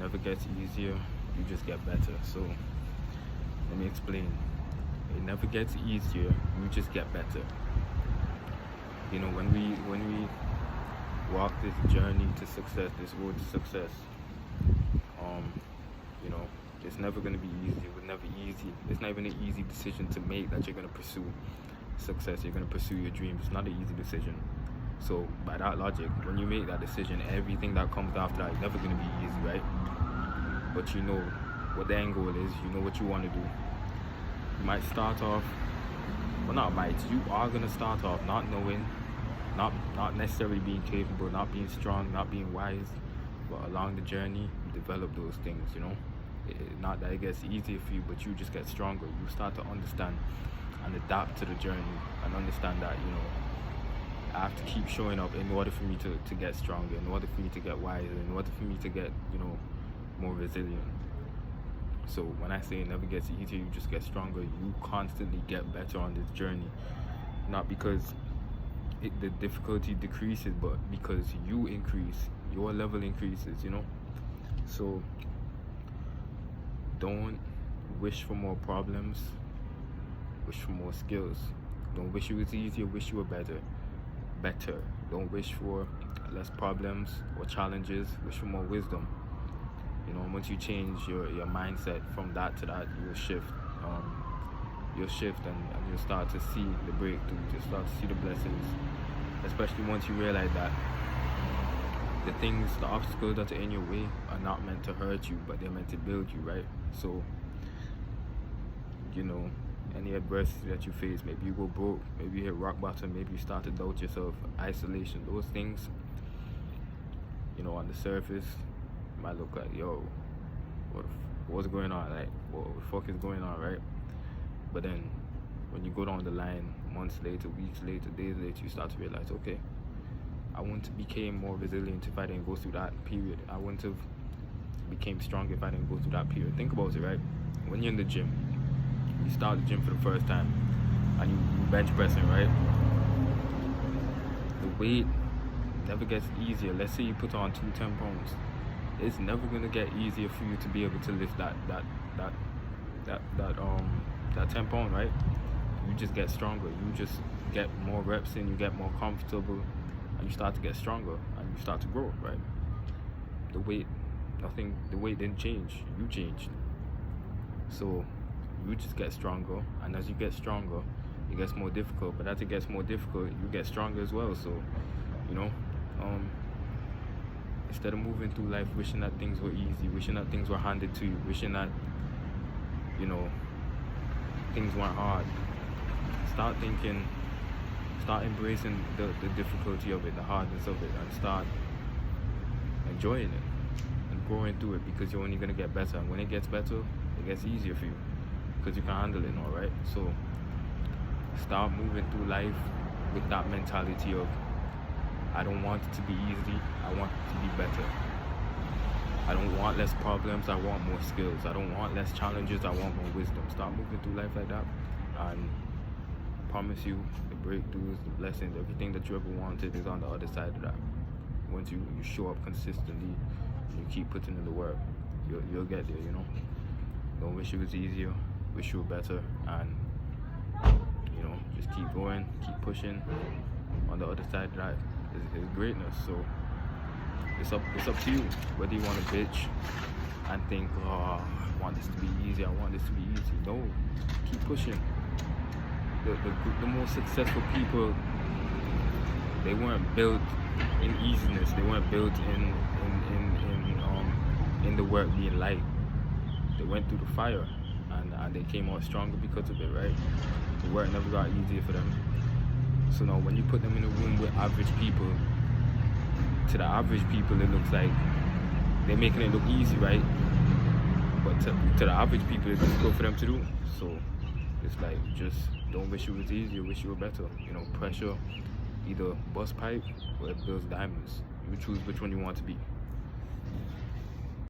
never gets easier, you just get better. So let me explain. It never gets easier, you just get better. When we walk this journey to success, this road to success, um, you know, it's never gonna be easy. It was never easy. It's not even an easy decision to make that you're gonna pursue success. You're gonna pursue your dreams. It's not an easy decision. So by that logic, when you make that decision, everything that comes after that is never gonna be easy, right? But you know what the end goal is. You know what you want to do. You might start off, well, not might. You are gonna start off not knowing, not necessarily being capable, not being strong, not being wise. But along the journey, you develop those things. Not that it gets easier for you, but you just get stronger. You start to understand and adapt to the journey, and understand that I have to keep showing up in order for me to get stronger, in order for me to get wiser, in order for me to get more resilient. So when I say it never gets easier, you just get stronger. You constantly get better on this journey, not because the difficulty decreases, but because you increase, your level increases. So don't wish for more problems, wish for more skills. Don't wish it was easier, wish you were better. Don't wish for less problems or challenges, wish for more wisdom. Once you change your mindset from that to that, you'll shift. And you'll start to see the breakthrough, you'll start to see the blessings, especially once you realize that the obstacles that are in your way are not meant to hurt you, but they're meant to build you, right? So, any adversity that you face, maybe you go broke, maybe you hit rock bottom, maybe you start to doubt yourself, isolation, those things, on the surface, might look like, yo, what's going on? Like, what the fuck is going on, right? But then, when you go down the line, months later, weeks later, days later, you start to realize, okay, I wouldn't have became more resilient if I didn't go through that period. I wouldn't have became stronger if I didn't go through that period. Think about it, right? When you're in the gym, you start the gym for the first time, and you bench pressing, right? The weight never gets easier. Let's say you put on 210 pounds. It's never gonna get easier for you to be able to lift that 10 pound, right? You just get stronger. You just get more reps in. You get more comfortable, and you start to get stronger, and you start to grow, right? The weight didn't change. You changed. So you just get stronger, and as you get stronger, it gets more difficult. But as it gets more difficult, you get stronger as well. So, instead of moving through life wishing that things were easy, wishing that things were handed to you, wishing that, things weren't hard, start embracing the difficulty of it, the hardness of it, and start enjoying it and growing through it, because you're only going to get better. And when it gets better, it gets easier for you, because you can handle it now, right? So start moving through life with that mentality of, I don't want it to be easy, I want it to be better. I don't want less problems, I want more skills. I don't want less challenges, I want more wisdom. Start moving through life like that, and I promise you, the breakthroughs, the blessings, everything that you ever wanted is on the other side of that. Once you show up consistently, you keep putting in the work, you'll get there, Don't wish it was easier, wish you were better, and just keep going, keep pushing. On the other side of that is greatness. So it's up to you whether you want to bitch and think, oh, I want this to be easy, I want this to be easy. No, keep pushing. The most successful people, they weren't built in easiness. They weren't built in the work being light. They went through the fire, and they came out stronger because of it, right? The work never got easier for them. So now when you put them in a room with average people, to the average people it looks like they're making it look easy, right? But to the average people, it's difficult for them to do. So it's like, just don't wish it was easier, wish you were better. Pressure either bust pipe or it builds diamonds. You choose which one you want to be.